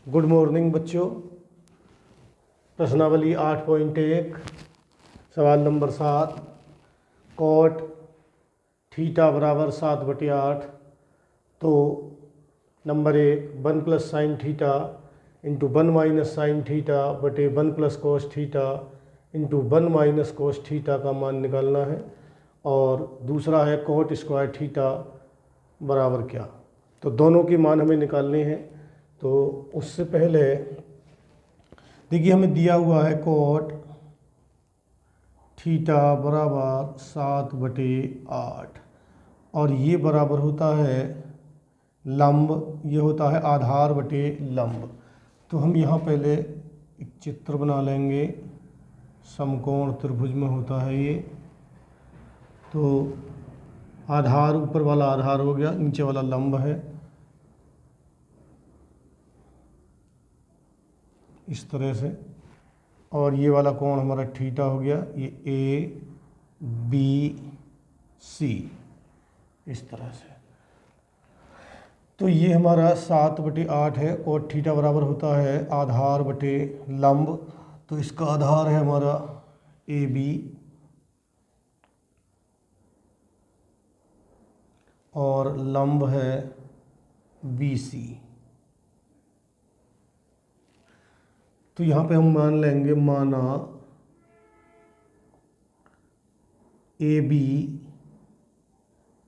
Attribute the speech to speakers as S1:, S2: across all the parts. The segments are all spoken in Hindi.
S1: गुड मॉर्निंग बच्चों। प्रश्नावली 8.1 सवाल नंबर 7। कॉट थीटा बराबर 7/8। तो number 1 1 plus sine theta into 1 minus sine theta बटे 1 plus cos theta into 1 minus cos theta का मान निकालना है। और दूसरा है कॉट स्क्वायर थीटा बराबर क्या। तो दोनों के मान हमें निकालने हैं। तो उससे पहले देखिए हमें दिया हुआ है कॉट थीटा बराबर 7/8 और ये बराबर होता है लंब, ये होता है आधार बटे लंब। तो हम यहाँ पहले एक चित्र बना लेंगे। समकोण त्रिभुज में होता है ये। तो आधार ऊपर वाला आधार हो गया, नीचे वाला लंब है इस तरह से। और ये वाला कोण हमारा थीटा हो गया, ये ABC इस तरह से। तो ये हमारा 7/8 है और थीटा बराबर होता है आधार बटे लंब। तो इसका आधार है हमारा AB और लंब है BC। तो यहाँ पे हम मान लेंगे, माना AB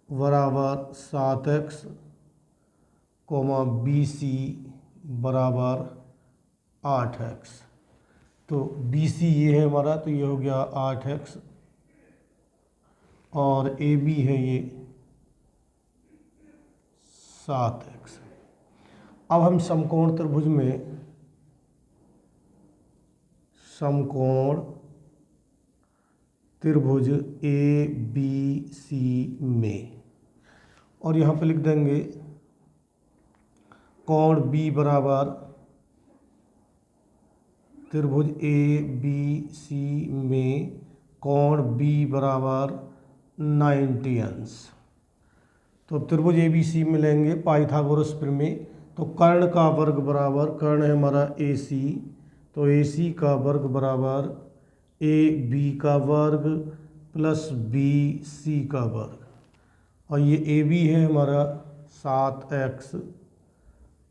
S1: बराबर 7x कोमा BC बराबर 8x। तो BC ये है हमारा, तो ये हो गया 8x और AB है ये 7x। अब हम समकोण त्रिभुज में समकोण त्रिभुज ABC में, और यहाँ पे लिख देंगे कोण B बराबर त्रिभुज ABC में कोण B बराबर 90 अंश। तो त्रिभुज ABC में लेंगे पाइथागोरस प्रमेय। तो कर्ण का वर्ग बराबर, कर्ण है हमारा AC, तो AC का वर्ग बराबर AB का वर्ग प्लस BC का वर्ग। और ये AB है हमारा 7x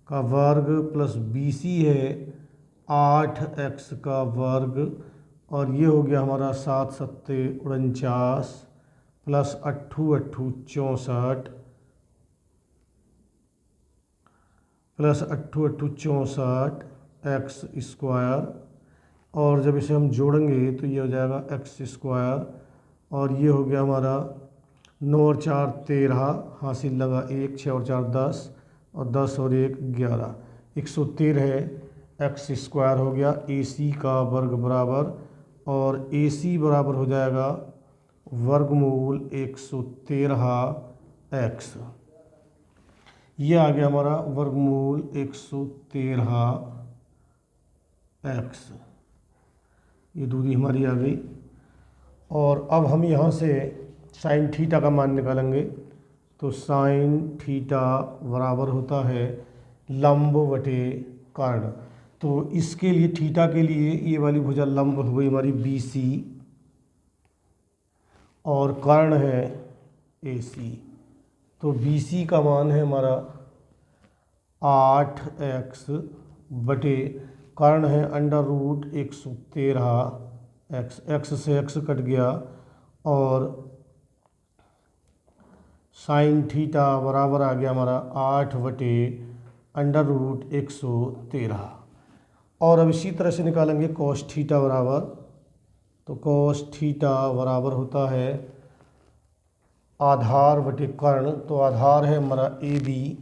S1: का वर्ग प्लस BC है 8x का वर्ग। और ये हो गया हमारा 7 सत्ते 49 प्लस 8 8 64 प्लस 8 8 64 एक्स स्क्वायर। और जब इसे हम जोड़ेंगे तो ये हो जाएगा एक्स स्क्वायर। और ये हो गया हमारा 9 और 4 13, हासिल लगा 1, 6 और 4 10 और 10 और 1 11, 113 है एक्स स्क्वायर हो गया। AC का वर्ग बराबर, और AC बराबर हो जाएगा वर्गमूल 113x। ये आ गया हमारा वर्गमूल 113x। ये दूरी हमारी आ गई। और अब हम यहाँ से साइन थीटा का मान निकालेंगे। तो साइन थीटा बराबर होता है लंब बटे कर्ण। तो इसके लिए थीटा के लिए ये वाली भुजा लंब हो गई हमारी BC और कर्ण है AC। तो BC का मान है हमारा 8x बटे कर्ण है √113x। x से x कट गया और साइन थीटा बराबर आ गया हमारा 8/√113। और अब इसी तरह से निकालेंगे कॉस थीटा बराबर। तो कॉस थीटा बराबर होता है आधार बटे कर्ण। तो आधार है हमारा AB,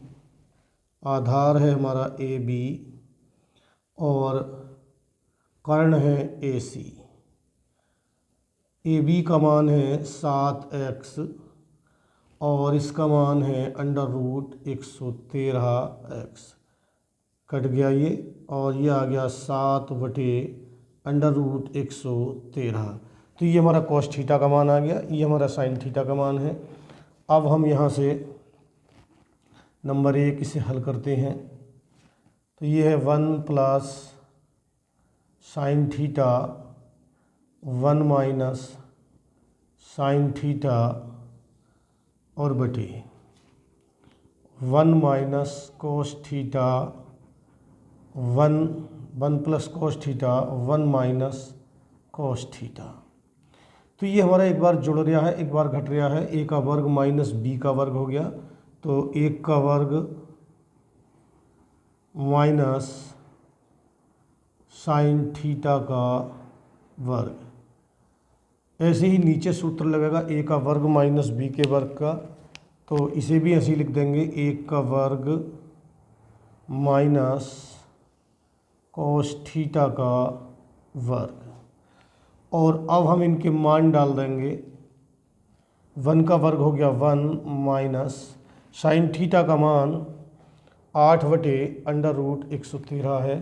S1: आधार है हमारा AB और कर्ण है AC। AB का मान है 7x और इसका मान है √113x। कट गया ये, और ये आ गया 7/√113। तो ये हमारा कॉस थीटा का मान आ गया, ये हमारा साइन थीटा का मान है। अब हम यहाँ से नंबर 1 इसे हल करते हैं। तो ये है 1 plus sine theta 1 minus sine theta और बटे 1 minus cos theta 1 plus cos theta 1 minus cos theta. तो ये हमारा एक बार जुड़ रहा है, एक बार घट रहा है। ए का वर्ग माइनस बी का वर्ग हो गया, तो 1 का वर्ग माइनस साइन थीटा का वर्ग। ऐसे ही नीचे सूत्र लगेगा ए का वर्ग माइनस बी के वर्ग का, तो इसे भी ऐसे ही लिख देंगे 1 का वर्ग माइनस कोस थीटा का वर्ग। और अब हम इनके मान डाल देंगे। 1 का वर्ग हो गया 1 माइनस साइन थीटा का मान 8 बटे अंडर रूट 113 है,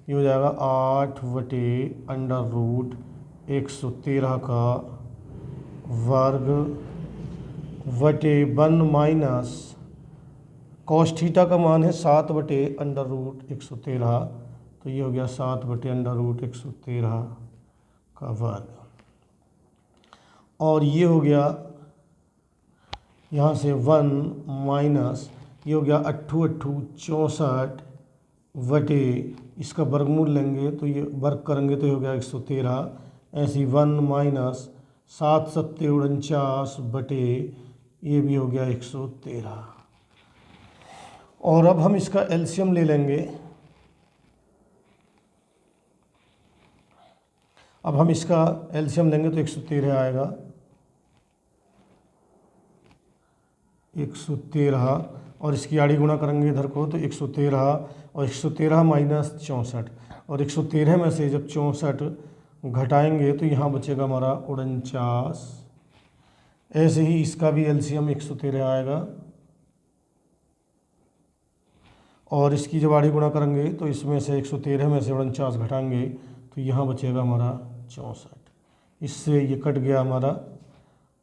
S1: ये हो जाएगा 8 बटे अंडर रूट 113 का वर्ग बटे 1 माइनस कॉस थीटा का मान है 7 बटे अंडर रूट 113, तो ये हो गया 7 बटे अंडर रूट 113 का वर्ग। और ये हो गया यहाँ से 1 माइनस ये हो गया 8 8 64 बटे इसका वर्गमूल लेंगे तो ये वर्ग करेंगे तो ये हो गया 113। ऐसे ही 1 माइनस 7 7 49 बटे ये भी हो गया 113। और अब हम इसका एलसीएम ले लेंगे। अब हम इसका एलसीएम लेंगे तो 113 आएगा, 113 और इसकी आड़ी गुणा करेंगे इधर को तो 113 और 113 माइनस 64 और 113 में से जब 64 घटाएंगे तो यहाँ बचेगा हमारा 49। ऐसे ही इसका भी एलसीएम 113 आएगा और इसकी जब आड़ी गुणा करेंगे तो इसमें से 113 में से 49 घटाएंगे तो यहाँ बचेगा हमारा 64। इससे ये कट गया हमारा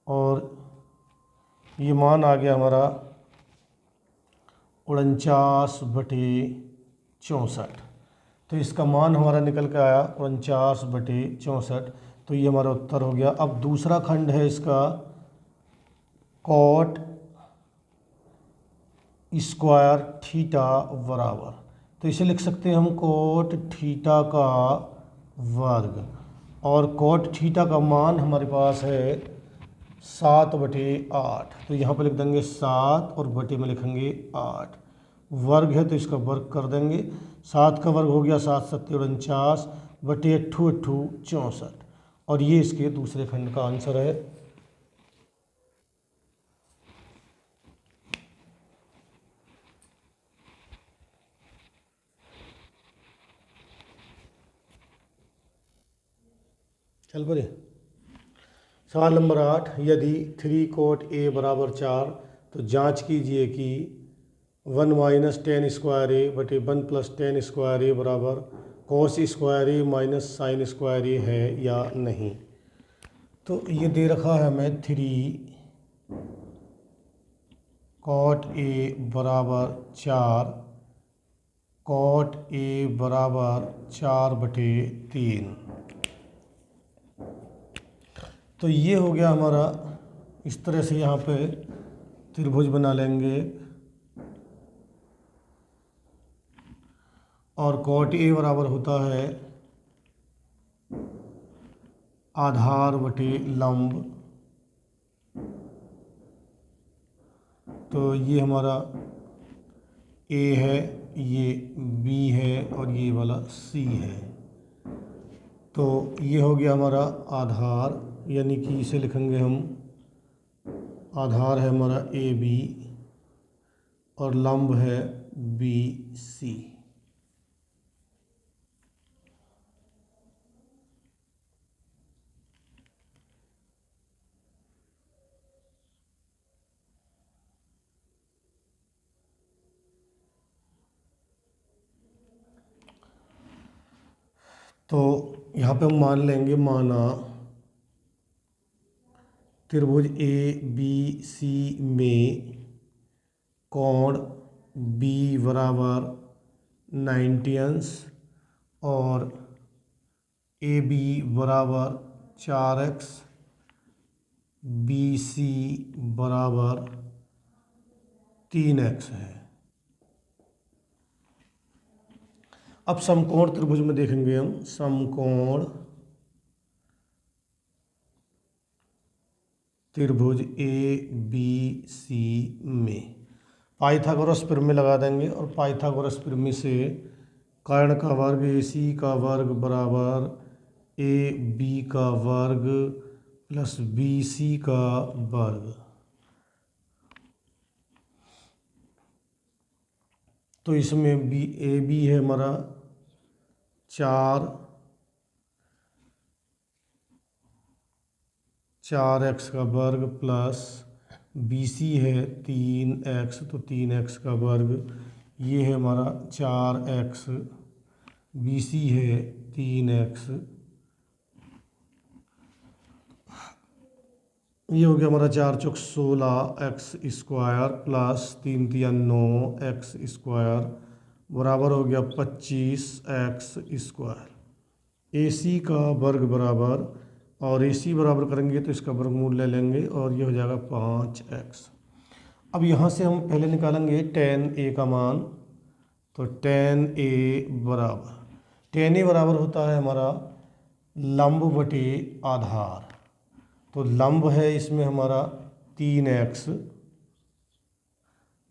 S1: और ये मान आ गया हमारा 49 बटे 64। तो इसका मान हमारा निकल के आया 49 बटे 64, तो ये हमारा उत्तर हो गया। अब दूसरा खंड है इसका कॉट स्क्वायर थीटा बराबर, तो इसे लिख सकते हैं हम कोट थीटा का वर्ग और कोट थीटा का मान हमारे पास है 7 बटे 8, तो यहाँ पर लिख देंगे 7 और बटे में लिखेंगे 8। वर्ग है तो इसका वर्ग कर देंगे। 7 का वर्ग हो गया 7 7 49 बटे 8 8 64 और ये इसके दूसरे खंड का आंसर है। चल पड़े। सवाल नंबर 8, यदि 3 कोट ए बराबर 4 तो जांच कीजिए कि 1 माइनस टेन स्क्वायर ए बटे 1 प्लस टेन स्क्वायर ए बराबर कॉस स्क्वायर ए माइनस साइन स्क्वायर ए है या नहीं। तो ये दे रखा है हमें 3 कॉट ए बराबर 4, कॉट ए बराबर 4 बटे 3। तो ये हो गया हमारा। इस तरह से यहाँ पे त्रिभुज बना लेंगे और कॉट ए बराबर होता है आधार बटे लंब, तो ये हमारा ए है, ये बी है और ये वाला सी है। तो ये हो गया हमारा आधार, यानी कि इसे लिखेंगे हम आधार है हमारा ए बी और लंब है बी सी। तो यहाँ पे हम मान लेंगे, माना त्रिभुज ए बी सी में कोण बी बराबर 90 और ए बी बराबर 4x, बी सी बराबर 3x है। अब समकोण त्रिभुज में देखेंगे हम समकोण त्रिभुज ए बी सी में पाइथागोरस प्रमेय लगा देंगे और पाइथागोरस प्रमेय से कर्ण का वर्ग ए सी का वर्ग बराबर ए बी का वर्ग प्लस बी सी का वर्ग। तो इसमें बी ए बी है हमारा 4x का वर्ग प्लस बी सी है 3x, तो 3x का वर्ग। ये है हमारा 4x, बी सी है 3x, ये हो गया हमारा 4 चौक 16x स्क्वायर प्लस 3 तिया 9x स्क्वायर बराबर हो गया 25x स्क्वायर। ए सी का वर्ग बराबर, और ए सी बराबर करेंगे तो इसका वर्गमूल ले लेंगे और ये हो जाएगा 5x। अब यहाँ से हम पहले निकालेंगे tan a का मान। तो tan a बराबर होता है हमारा लंब बटे आधार। तो लंब है इसमें हमारा 3x,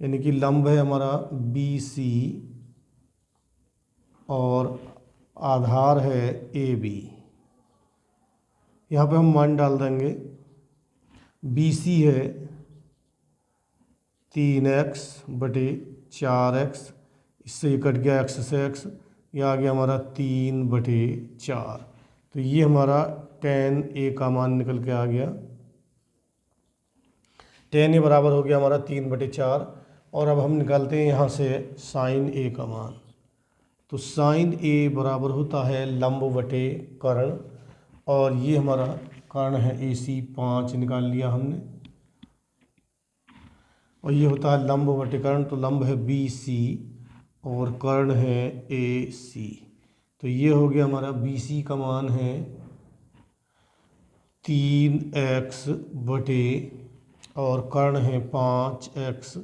S1: यानी कि लंब है हमारा बी सी और आधार है ए बी। यहाँ पे हम मान डाल देंगे। बी सी है 3x बटे 4x, इससे ये कट गया x से x, ये आ गया हमारा 3 बटे 4। तो ये हमारा tan a का मान निकल के आ गया। tan a बराबर हो गया हमारा 3 बटे 4। और अब हम निकालते हैं यहाँ से sin a का मान। तो sin a बराबर होता है लंब बटे कर्ण, और ये हमारा कर्ण है ए सी 5 निकाल लिया हमने, और ये होता है लंब बटे कर्ण। तो लंब है बी सी और कर्ण है ए सी। तो ये हो गया हमारा बी सी का मान है 3x बटे, और कर्ण है 5x,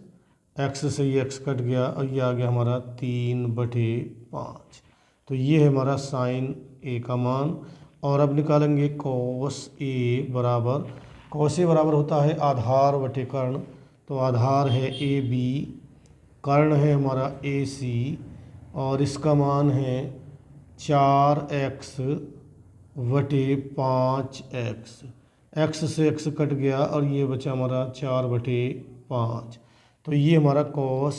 S1: x से ये x कट गया और ये आ गया हमारा 3 बटे 5। तो ये है हमारा साइन a का मान। और अब निकालेंगे cos a बराबर, cos a बराबर होता है आधार बटे कर्ण। तो आधार है ए बी, कर्ण है हमारा ए सी, और इसका मान है 4x बटे 5x। x से x कट गया और ये बचा हमारा 4 बटे 5। तो ये हमारा cos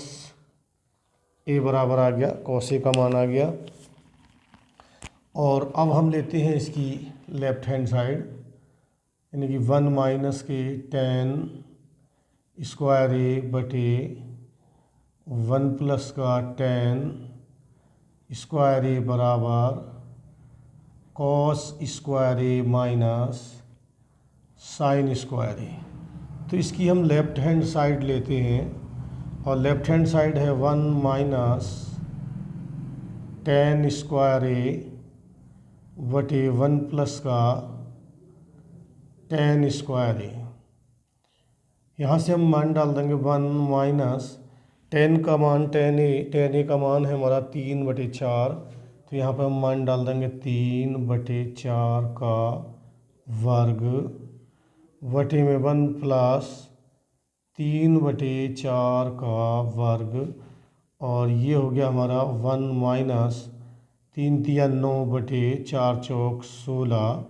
S1: a बराबर आ गया, cos a का मान आ गया। और अब हम लेते हैं इसकी लेफ्ट हैंड साइड, यानी कि 1 माइनस के tan स्क्वायर ए बटे 1 प्लस का tan स्क्वायर ए बराबर cos स्क्वायर ए माइनस साइन स्क्वायर ए। तो इसकी हम लेफ्ट हैंड साइड लेते हैं, और लेफ्ट हैंड साइड है 1 माइनस tan स्क्वायर ए बटे 1 प्लस का tan स्क्वायर ए। यहाँ से हम मान डाल देंगे 1 माइनस tan का मान tan a का मान है हमारा 3 बटे 4। तो यहाँ पे हम मान डाल देंगे 3 बटे 4 का वर्ग बटे में 1 प्लस 3 बटे 4 का वर्ग, और ये हो गया हमारा 1 माइनस 3 तिया 9 बटे 4 चौक 16,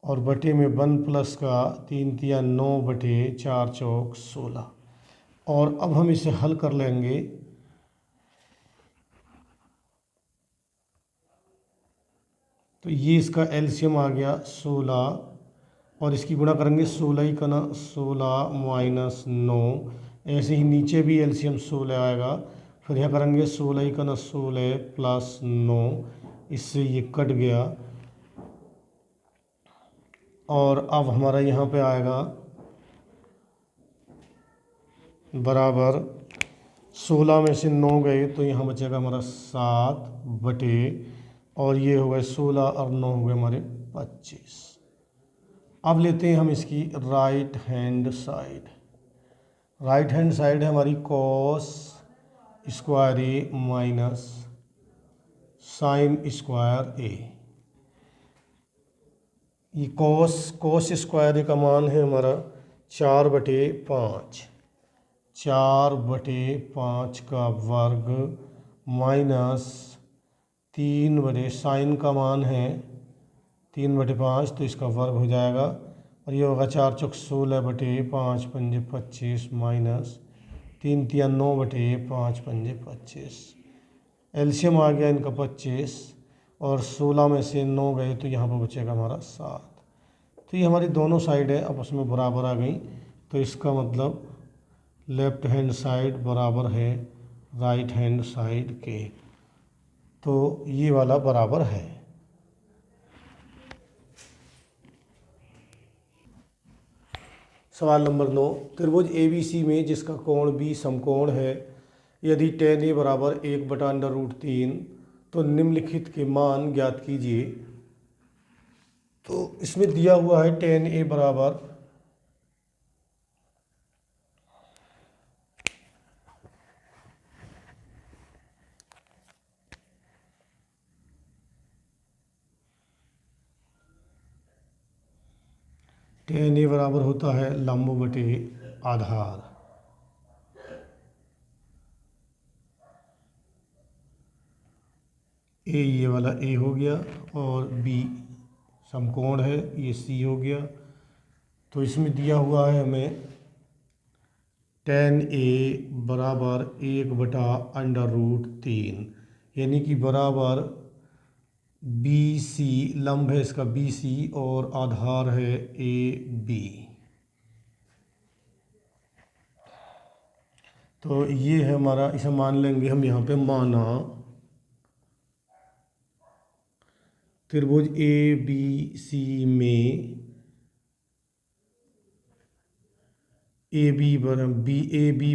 S1: और बटे में 1 प्लस का 3 तिया 9 बटे 4 चौक 16। और अब हम इसे हल कर लेंगे। तो ये इसका एलसीएम आ गया 16, और इसकी गुणा करेंगे 16 का ना 16 माइनस 9। ऐसे ही नीचे भी एलसीएम 16 आएगा। फिर यहाँ करेंगे 16 का ना 16 प्लस 9, इससे ये कट गया। और अब हमारा यहाँ पे आएगा बराबर 16 में से 9 गए तो यहाँ बचेगा हमारा 7 बटे, और ये हो गए 16 और 9 हो गए हमारे 25। अब लेते हैं हम इसकी right hand side. Right hand side है हमारी कॉस स्क्वायर ए माइनस साइन स्क्वायर ए। ये कॉस स्क्वायर ए का मान है हमारा 4/5, 4/5 का वर्ग माइनस 3 साइन का मान है 3/5, तो इसका वर्ग हो जाएगा, और ये होगा 4 चौक 16 बटे 5 पंजे 25 माइनस 3 तिया 9 बटे 5 पंजे 25। एलसीएम आ गया इनका 25, और 16 में से 9 गए तो यहाँ पर बचेगा हमारा 7। तो ये हमारी दोनों साइड है आपस में बराबर आ गई, तो इसका मतलब लेफ्ट हैंड साइड बराबर है राइट हैंड साइड के, तो ये वाला बराबर है। सवाल नंबर 9, त्रिभुज ABC में जिसका कोण B समकोण है, यदि tan A बराबर 1/√3 तो निम्नलिखित के मान ज्ञात कीजिए। तो इसमें दिया हुआ है tan A बराबर tan A बराबर होता है लंब बटे आधार। ए ये वाला A हो गया, और B समकोण है ये C हो गया। तो इसमें दिया हुआ है हमें tan A बराबर 1/√3, यानी कि बराबर BC, लंब है इसका BC और आधार है AB। तो ये है हमारा, इसे मान लेंगे हम यहाँ पे, माना त्रिभुज ABC में AB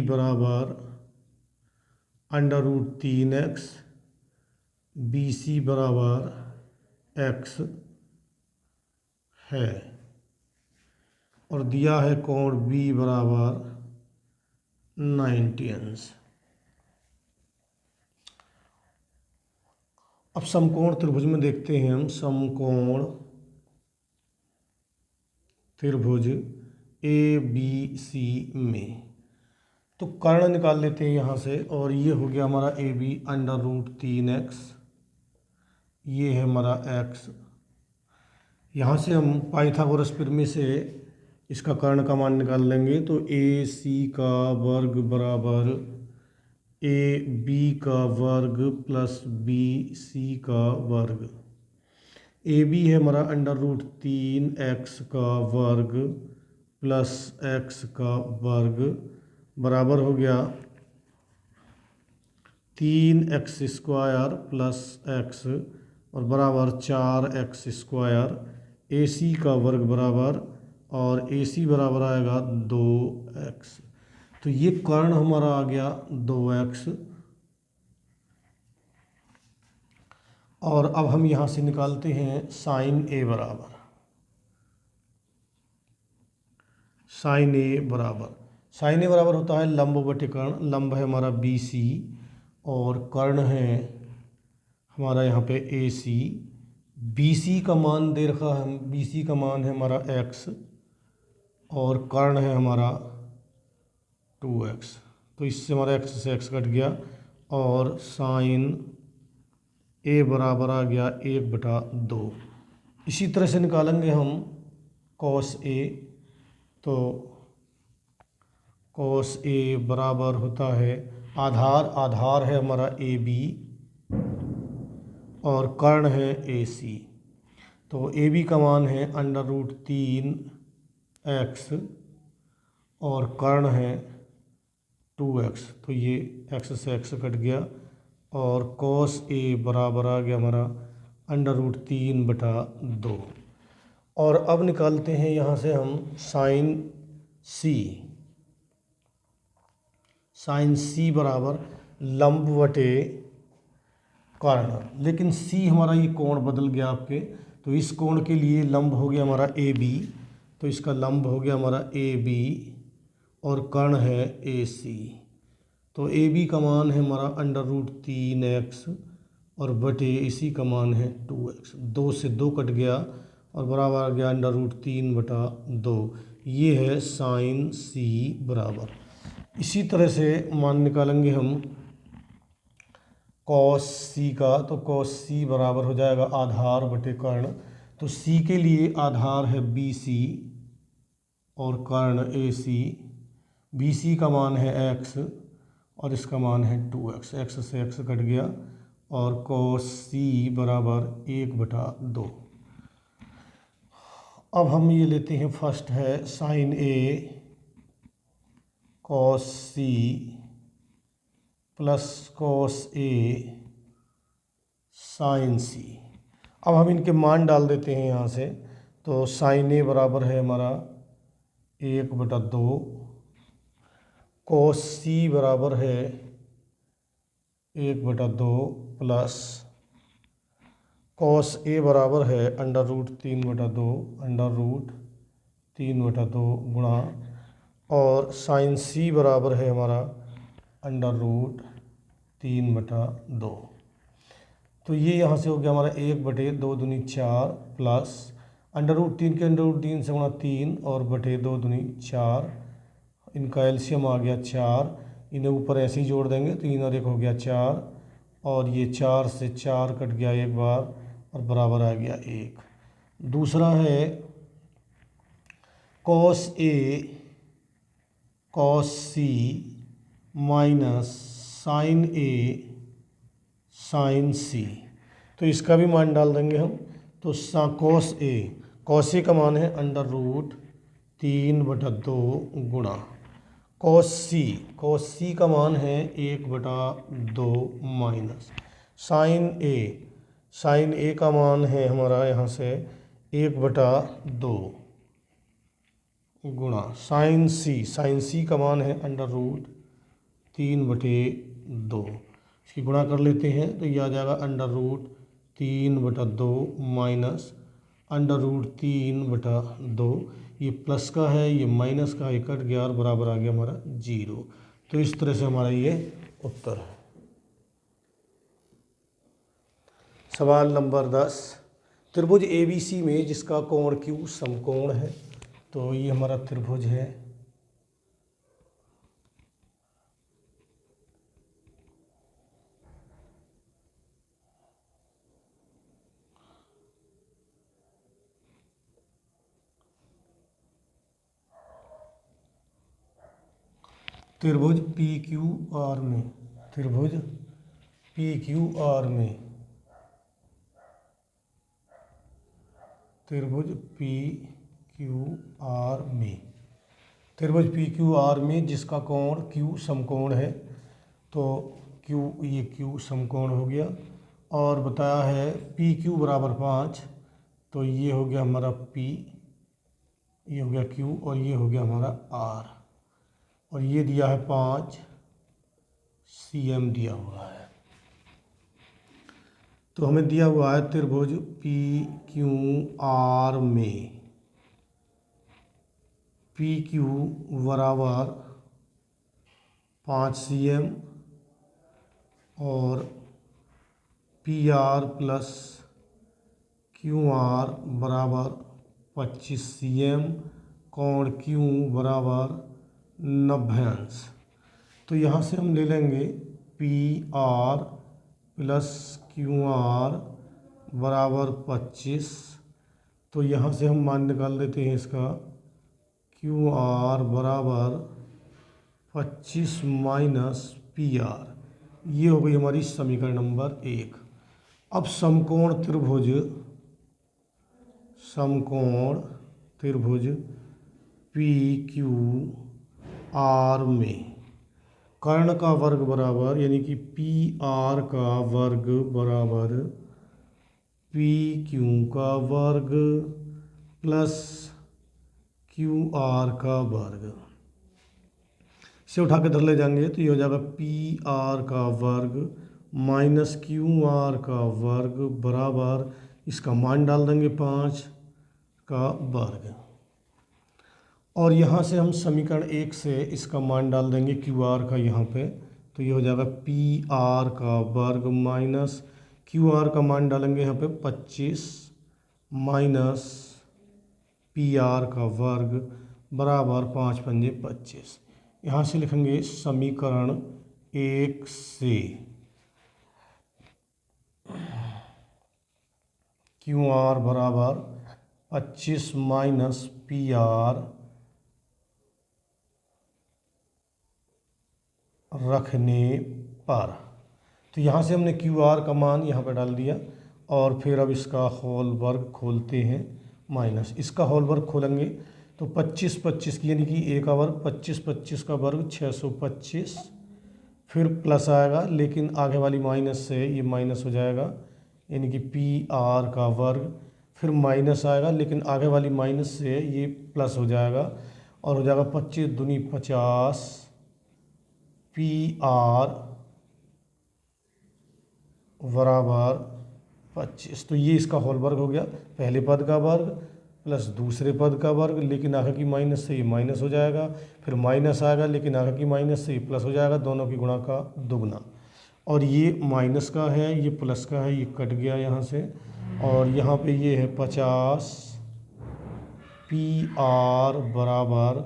S1: बराबर √3x, BC बराबर x है, और दिया है कोण B बराबर 90 अंश। अब समकोण त्रिभुज में देखते हैं हम, समकोण त्रिभुज ABC में, तो कर्ण निकाल लेते हैं यहाँ से, और ये हो गया हमारा AB √3x, ये है हमारा x। यहाँ से हम पाइथागोरस प्रमेय से इसका कर्ण का मान निकाल लेंगे, तो AC का वर्ग बराबर AB का वर्ग प्लस BC का वर्ग। AB है हमारा √3x का वर्ग प्लस x का वर्ग बराबर हो गया 3x² प्लस x, और बराबर 4x²। AC का वर्ग बराबर, और AC बराबर आएगा 2x। तो ये कर्ण हमारा आ गया 2x। और अब हम यहाँ से निकालते हैं साइन A बराबर, साइन A बराबर होता है लंब बटे कर्ण। लंब है हमारा BC और कर्ण है हमारा यहाँ पे AC। BC का मान दे रखा है, BC का मान है हमारा x, और कर्ण है हमारा 2x। तो इससे हमारा x से x कट गया, और साइन A बराबर आ गया 1/2। इसी तरह से निकालेंगे हम कॉस A। तो कॉस A बराबर होता है, आधार है हमारा AB और कर्ण है AC। तो AB का मान है √3x और कर्ण है 2x। तो ये x से x कट गया, और cos A बराबर आ गया हमारा √3/2। और अब निकालते हैं यहाँ से हम साइन C। साइन सी बराबर लंब बटे कर्ण। लेकिन सी हमारा ये कोण बदल गया आपके, तो इस कोण के लिए लंब हो गया हमारा ए बी, तो इसका लंब हो गया हमारा ए बी और कर्ण है ए सी। तो ए बी का मान है हमारा √3x और बटे इसी का मान है 2x। 2 से 2 कट गया और बराबर आ गया √3/2। ये है साइन सी बराबर। इसी तरह से मान निकालेंगे हम कॉस सी का, तो कॉस सी बराबर हो जाएगा आधार बटे कर्ण। तो सी के लिए आधार है बी सी और कर्ण ए सी। बी सी का मान है x और इसका मान है 2x। x से x कट गया और कॉस सी बराबर 1/2। अब हम ये लेते हैं, फर्स्ट है sign A cos C plus cos A sign सी। अब हम इनके मान डाल देते हैं यहाँ से। तो साइन ए बराबर है हमारा 1/2, कॉस सी बराबर है 1/2 प्लस कॉस ए बराबर है √3/2 गुणा, और साइन सी बराबर है हमारा √3/2। तो ये यहाँ से हो गया हमारा 1/2 दूनी 4 प्लस √3 के √3 से गुणा 3 और बटे 2 दूनी 4। इनका एलसीएम आ गया 4। इन्हें ऊपर ऐसे ही जोड़ देंगे, 3 और 1 हो गया 4 और ये 4 से 4 कट गया एक बार और बराबर आ गया 1। दूसरा है cos A cos C minus sign A sign सी। तो इसका भी मान डाल देंगे हम। तो कॉस ए का मान है √3/2 गुणा कॉस सी का मान है 1/2 माइनस साइन ए का मान है हमारा यहाँ से 1/2 गुणा साइन सी का मान है √3/2। इसकी गुणा कर लेते हैं तो ये आ जाएगा √3/2 माइनस √3/2। ये प्लस का है, ये माइनस का, ये कट गया और बराबर आ गया हमारा 0। तो इस तरह से हमारा ये उत्तर है। सवाल नंबर 10, त्रिभुज ABC में जिसका कोण Q समकोण है। तो ये हमारा त्रिभुज है। त्रिभुज PQR में, त्रिभुज PQR में, त्रिभुज PQR में, त्रिभुज PQR में जिसका कोण Q समकोण है। तो ये Q समकोण हो गया और बताया है PQ बराबर 5। तो ये हो गया हमारा P, ये हो गया Q और ये हो गया हमारा R, और ये दिया है 5 cm दिया हुआ है। तो हमें दिया हुआ है त्रिभुज PQR में PQ बराबर 5 cm और PR प्लस QR बराबर 25 cm, कोण Q बराबर 90 अंश। तो यहाँ से हम ले लेंगे PR प्लस QR बराबर 25। तो यहाँ से हम मान निकाल देते हैं इसका, QR बराबर 25 माइनस PR। ये हो गई हमारी समीकरण नंबर 1। अब समकोण त्रिभुज PQR में कर्ण का वर्ग बराबर, यानी कि PR का वर्ग बराबर PQ का वर्ग प्लस QR का वर्ग। इसे उठा के इधर ले जाएंगे तो ये हो जाएगा पी आर का वर्ग माइनस क्यू आर का वर्ग बराबर इसका मान डाल देंगे 5 का वर्ग। और यहाँ से हम समीकरण 1 से इसका मान डाल देंगे क्यू आर का यहाँ पे, तो ये हो जाएगा पी आर का वर्ग माइनस क्यू आर का मान डालेंगे यहाँ पे 25 माइनस पी आर का वर्ग बराबर 5 पंजे 25। यहाँ से लिखेंगे समीकरण 1 से क्यू आर बराबर 25 माइनस पी आर रखने पर, तो यहाँ से हमने क्यू आर का मान यहाँ पर डाल दिया और फिर अब इसका होल वर्ग खोलते हैं माइनस इसका होल वर्ग खोलेंगे तो 25 25 की यानी कि ए का वर्ग 25 25 का वर्ग 625, फिर प्लस आएगा लेकिन आगे वाली माइनस से ये माइनस हो जाएगा यानी कि पी आर का वर्ग, फिर माइनस आएगा लेकिन आगे वाली माइनस से ये प्लस हो जाएगा और हो जाएगा 25 दूनी 50 पी आर बराबर 25। तो ये इसका होल वर्ग हो गया, पहले पद का वर्ग प्लस दूसरे पद का वर्ग लेकिन आगे की माइनस से ये माइनस हो जाएगा, फिर माइनस आएगा लेकिन आगे की माइनस से ये प्लस हो जाएगा, दोनों की गुणा का दुगना। और ये माइनस का है ये प्लस का है, ये कट गया यहाँ से और यहाँ पे ये है 50 पी आर बराबर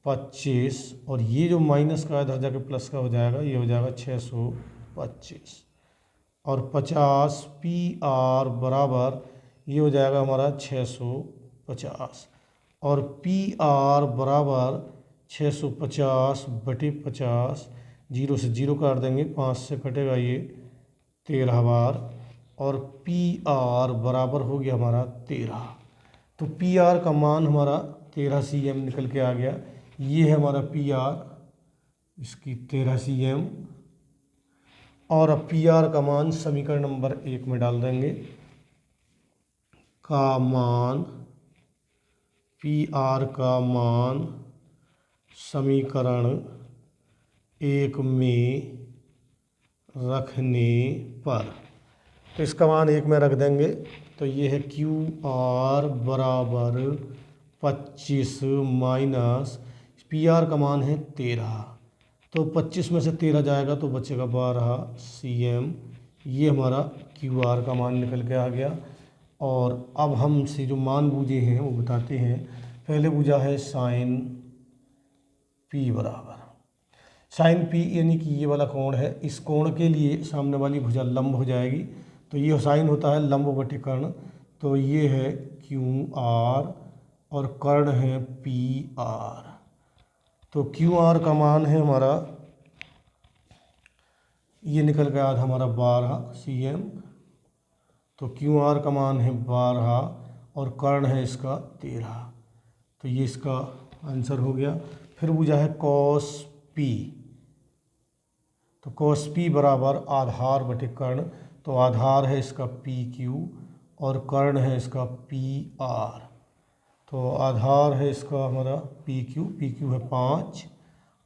S1: 25 और ये जो माइनस का इधर जाके प्लस का हो जाएगा, ये हो जाएगा 625 और 50 पी आर बराबर ये हो जाएगा हमारा 650 और पी आर बराबर 650 बटे 50, 0 से 0 काट देंगे, 5 से कटेगा ये 13 बार और पी आर बराबर हो गया हमारा 13। तो पी आर का मान हमारा 13 cm निकल के आ गया। ये है हमारा पी आर, इसकी 13 cm और अब पी आर का मान समीकरण नंबर 1 में डाल देंगे। का मान पी आर का मान समीकरण 1 में रखने पर, तो इसका मान 1 में रख देंगे तो ये है क्यू आर बराबर 25 माइनस पी आर का मान है 13, तो 25 में से 13 जाएगा तो बचेगा 12 cm। ये हमारा क्यू आर का मान निकल के आ गया। और अब हम से जो मान बूझे हैं वो बताते हैं। पहले बूझा है साइन पी बराबर, साइन पी यानी कि ये वाला कोण है, इस कोण के लिए सामने वाली भुजा लंब हो जाएगी, तो ये साइन होता है लंब बटे कर्ण, तो ये है क्यू आर और कर्ण है पी आर। तो क्यू आर का मान है हमारा, ये निकल गया था हमारा 12 cm, तो क्यू आर का मान है 12 और कर्ण है इसका 13, तो ये इसका आंसर हो गया। फिर बूझा है कॉस पी, तो कॉस पी बराबर आधार बटे कर्ण, तो आधार है इसका पी क्यू और कर्ण है इसका पी आर, तो आधार है इसका हमारा पी क्यू है 5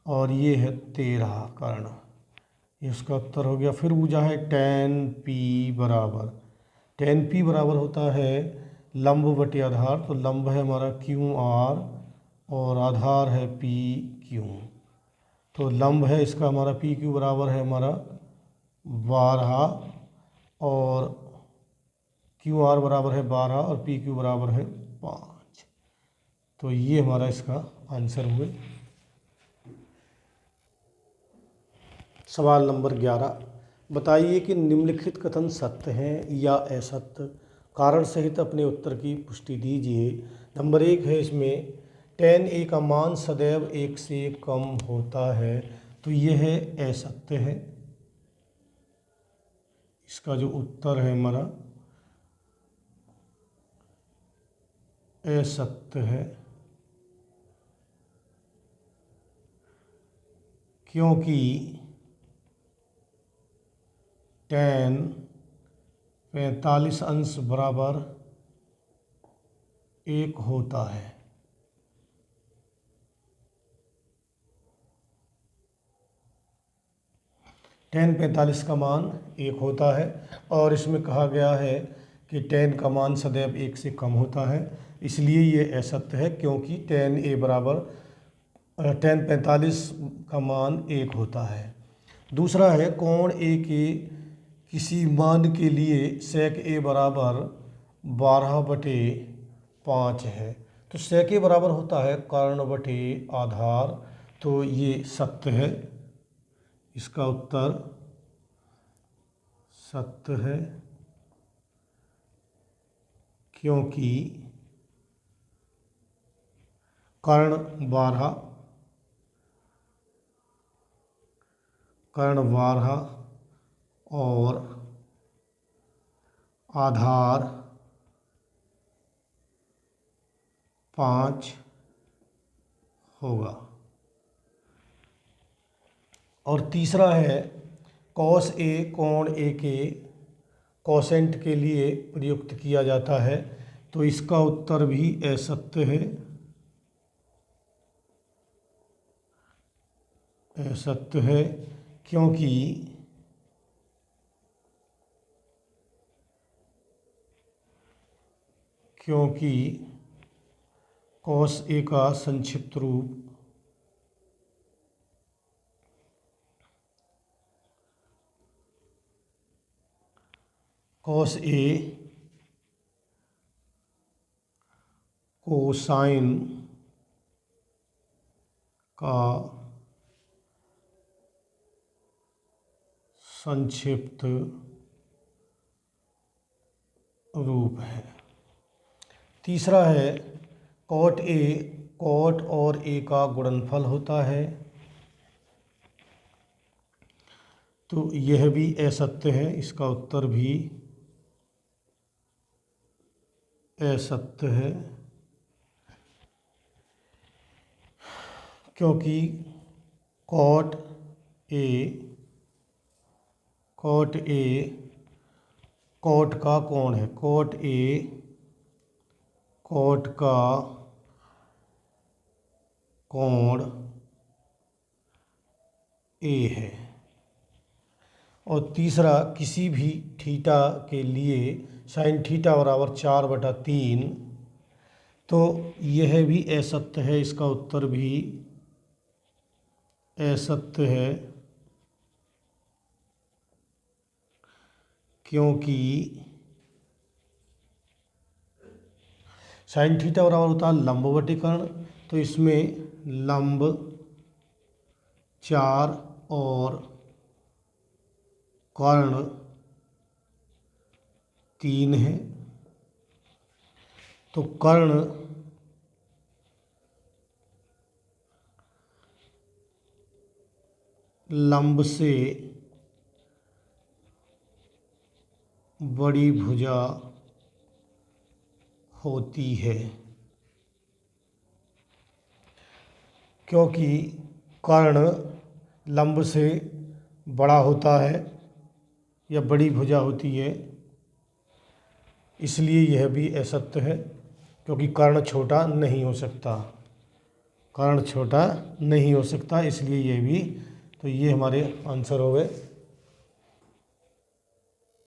S1: और ये है 13 कर्ण, इसका उत्तर हो गया। फिर बूझा है tan p बराबर, tan p बराबर होता है लंब बटे आधार, तो लंब है हमारा क्यू आर और आधार है पी क्यू, तो लंब है इसका हमारा पी क्यू बराबर है हमारा 12 और क्यू आर बराबर है 12 और पी क्यू बराबर है 5, तो ये हमारा इसका आंसर हुए। सवाल नंबर 11, बताइए कि निम्नलिखित कथन सत्य हैं या असत्य, कारण सहित अपने उत्तर की पुष्टि दीजिए। नंबर 1 है इसमें tan a का मान सदैव 1 से कम होता है, तो ये है असत्य है, इसका जो उत्तर है हमारा असत्य है, क्योंकि tan 45 अंश बराबर 1 होता है। tan 45 का मान 1 होता है और इसमें कहा गया है कि tan का मान सदैव 1 से कम होता है, इसलिए ये असत्य है क्योंकि tan a बराबर tan 45 का मान 1 होता है। दूसरा है कोण a के किसी मान के लिए sec a बराबर 12/5 है। तो sec a बराबर होता है कर्ण बटे आधार, तो ये सत्य है, इसका उत्तर सत्य है क्योंकि कर्ण 12 और आधार 5 होगा। और तीसरा है cos a कोण a के कोसेंट के लिए प्रयुक्त किया जाता है, तो इसका उत्तर भी असत्य है, असत्य है क्योंकि cos a का संक्षिप्त रूप cos a कोसाइन का संक्षिप्त रूप है। तीसरा है cot a cot और a का गुणनफल होता है, तो यह भी असत्य है, इसका उत्तर भी असत्य है क्योंकि cot a cot का कोण है, cot a cot का कोण a है। और तीसरा किसी भी थीटा के लिए sin थीटा बराबर 4/3, तो यह भी असत्य है, इसका उत्तर भी असत्य है क्योंकि sin थीटा बराबर होता है लंब बटे कर्ण, तो इसमें लंब 4 और कर्ण 3 है, तो कर्ण लंब से बड़ी भुजा होती है क्योंकि कर्ण लंब से बड़ा होता है या बड़ी भुजा होती है, इसलिए यह भी असत्य है क्योंकि कर्ण छोटा नहीं हो सकता, कर्ण छोटा नहीं हो सकता, इसलिए यह भी, तो ये हमारे आंसर हो गए।